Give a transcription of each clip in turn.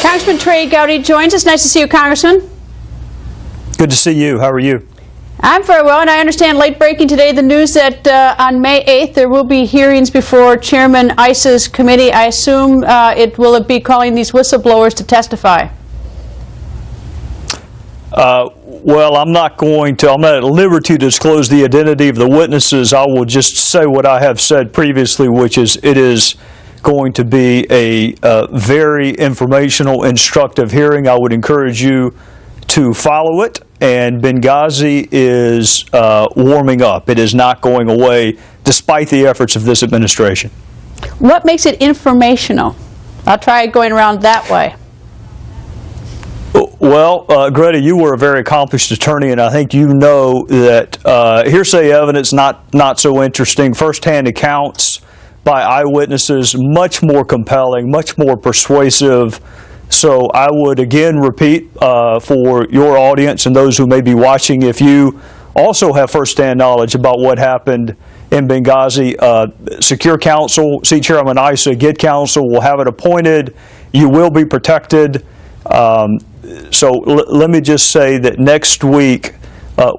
Congressman Trey Gowdy joins us. Nice to see you, Congressman. Good to see you. How are you? I'm very well, and I understand late breaking today the news that on May 8th there will be hearings before Chairman Issa's committee. I assume it will be calling these whistleblowers to testify. Well, I'm not at liberty to disclose the identity of the witnesses. I will just say what I have said previously, which is it is going to be a very informational, instructive hearing. I would encourage you to follow it, and Benghazi is warming up. It is not going away, despite the efforts of this administration. What makes it informational? I'll try going around that way. Well, Greta, you were a very accomplished attorney, and I think you know that hearsay evidence not so interesting. First-hand accounts by eyewitnesses, much more compelling, much more persuasive. So I would again repeat for your audience and those who may be watching, if you also have first-hand knowledge about what happened in Benghazi, secure counsel, see Chairman Issa, get counsel, we'll have it appointed, you will be protected. So let me just say that next week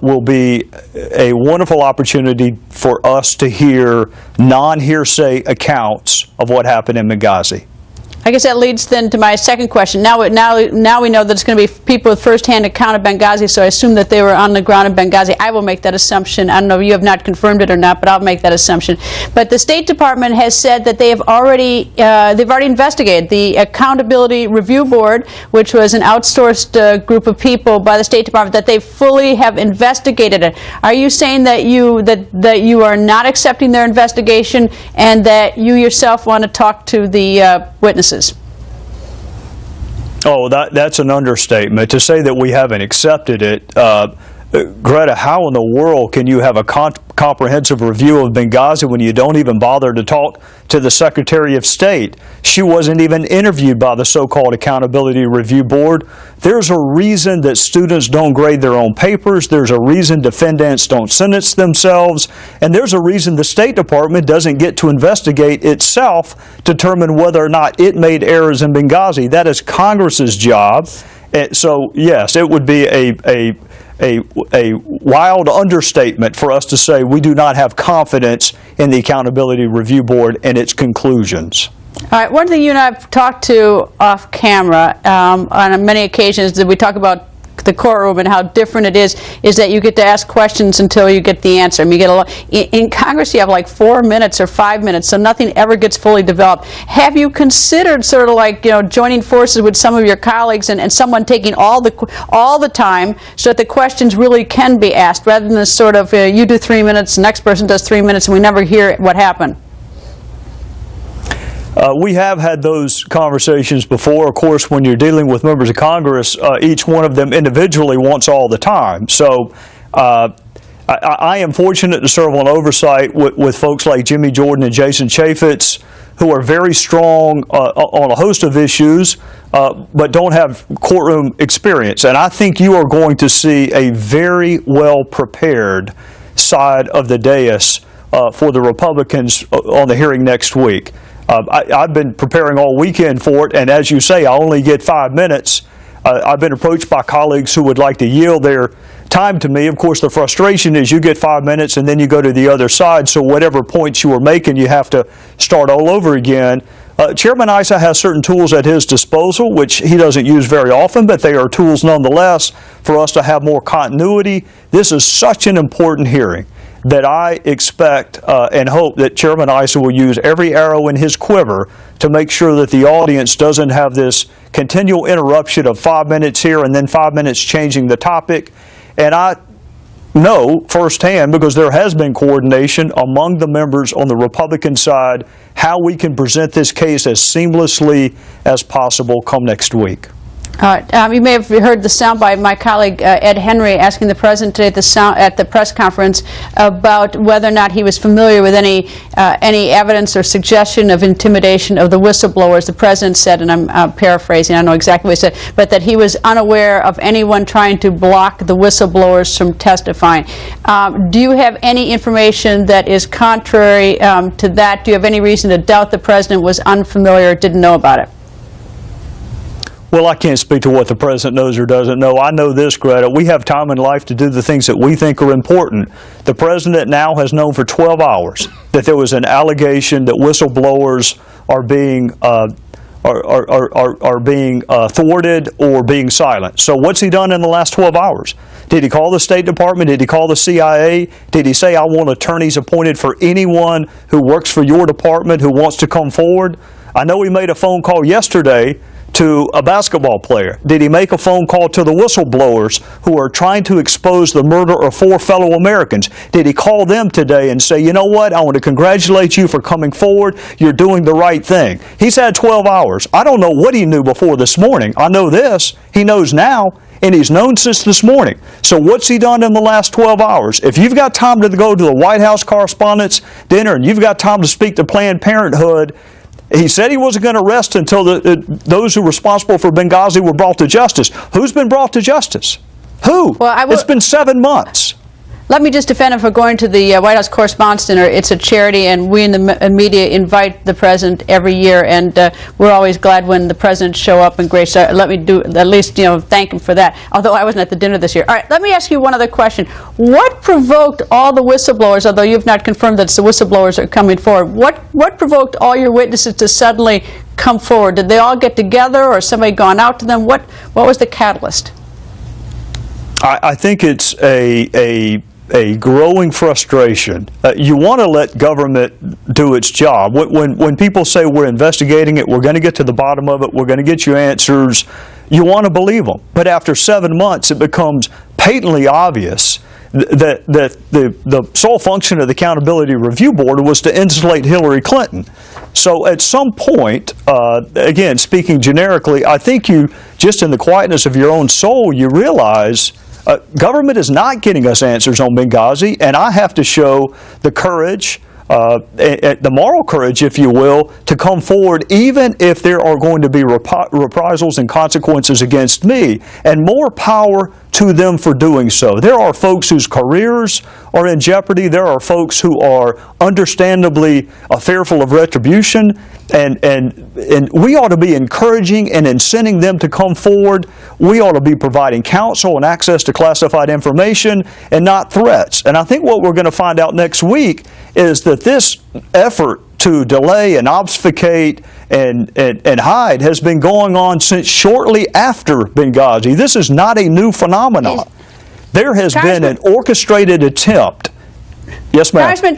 will be a wonderful opportunity for us to hear non-hearsay accounts of what happened in Benghazi. I guess that leads then to my second question. Now we know that it's going to be people with first-hand account of Benghazi, so I assume that they were on the ground in Benghazi. I will make that assumption. I don't know if you have not confirmed it or not, but I'll make that assumption. But the State Department has said that they've already investigated. The Accountability Review Board, which was an outsourced group of people by the State Department, that they fully have investigated it. Are you saying that you are not accepting their investigation and that you yourself want to talk to the witnesses? Oh, that's an understatement. To say that we haven't accepted it, Greta, how in the world can you have a comprehensive review of Benghazi when you don't even bother to talk to the Secretary of State? She wasn't even interviewed by the so-called Accountability Review Board. There's a reason that students don't grade their own papers. There's a reason defendants don't sentence themselves. And there's a reason the State Department doesn't get to investigate itself to determine whether or not it made errors in Benghazi. That is Congress's job. So, yes, it would be a wild understatement for us to say we do not have confidence in the Accountability Review Board and its conclusions. All right, one thing you and I have talked to off camera on many occasions that we talk about the courtroom and how different it is that you get to ask questions until you get the answer. I mean, you get in Congress you have like 4 minutes or 5 minutes, so nothing ever gets fully developed. Have you considered sort of like, joining forces with some of your colleagues and someone taking all the time so that the questions really can be asked, rather than this sort of you do 3 minutes, the next person does 3 minutes, and we never hear what happened? We have had those conversations before. Of course, when you're dealing with members of Congress, each one of them individually wants all the time. So I am fortunate to serve on oversight with folks like Jimmy Jordan and Jason Chaffetz, who are very strong on a host of issues, but don't have courtroom experience. And I think you are going to see a very well-prepared side of the dais for the Republicans on the hearing next week. I've been preparing all weekend for it, and as you say, I only get 5 minutes. I've been approached by colleagues who would like to yield their time to me. Of course, the frustration is you get 5 minutes and then you go to the other side, so whatever points you were making, you have to start all over again. Chairman Issa has certain tools at his disposal, which he doesn't use very often, but they are tools nonetheless for us to have more continuity. This is such an important hearing that I expect and hope that Chairman Issa will use every arrow in his quiver to make sure that the audience doesn't have this continual interruption of 5 minutes here and then 5 minutes changing the topic. And I know firsthand, because there has been coordination among the members on the Republican side, how we can present this case as seamlessly as possible come next week. You may have heard the sound by my colleague Ed Henry asking the President today at the press conference about whether or not he was familiar with any evidence or suggestion of intimidation of the whistleblowers. The President said, and I'm paraphrasing, I don't know exactly what he said, but that he was unaware of anyone trying to block the whistleblowers from testifying. Do you have any information that is contrary to that? Do you have any reason to doubt the President was unfamiliar or didn't know about it? Well, I can't speak to what the president knows or doesn't know. I know this, Greta. We have time in life to do the things that we think are important. The president now has known for 12 hours that there was an allegation that whistleblowers are being thwarted or being silent. So what's he done in the last 12 hours? Did he call the State Department? Did he call the CIA? Did he say, I want attorneys appointed for anyone who works for your department who wants to come forward? I know he made a phone call yesterday to a basketball player. Did he make a phone call to the whistleblowers who are trying to expose the murder of 4 fellow Americans? Did he call them today and say, you know what, I want to congratulate you for coming forward. You're doing the right thing. He's had 12 hours. I don't know what he knew before this morning. I know this. He knows now, and he's known since this morning. So what's he done in the last 12 hours? If you've got time to go to the White House Correspondents' Dinner and you've got time to speak to Planned Parenthood, he said he wasn't going to rest until those who were responsible for Benghazi were brought to justice. Who's been brought to justice? Who? Well, it's been 7 months. Let me just defend him for going to the White House Correspondents' Dinner. It's a charity, and we in the media invite the president every year, and we're always glad when the presidents show up and grace. Let me do at least thank him for that. Although I wasn't at the dinner this year. All right, let me ask you one other question. What provoked all the whistleblowers? Although you've not confirmed that it's the whistleblowers are coming forward. What provoked all your witnesses to suddenly come forward? Did they all get together, or somebody gone out to them? What was the catalyst? I think it's a growing frustration. You want to let government do its job. When people say we're investigating it, we're going to get to the bottom of it, we're going to get you answers, you want to believe them. But after 7 months, it becomes patently obvious that the sole function of the Accountability Review Board was to insulate Hillary Clinton. So at some point, again, speaking generically, I think you, just in the quietness of your own soul, you realize government is not getting us answers on Benghazi, and I have to show the courage, the moral courage, if you will, to come forward even if there are going to be reprisals and consequences against me, and more power to them for doing so. There are folks whose careers are in jeopardy. There are folks who are understandably fearful of retribution, and we ought to be encouraging and incenting them to come forward. We ought to be providing counsel and access to classified information and not threats. And I think what we're going to find out next week is that this effort to delay and obfuscate and hide has been going on since shortly after Benghazi. This is not a new phenomenon. There has been an orchestrated attempt. Yes, ma'am.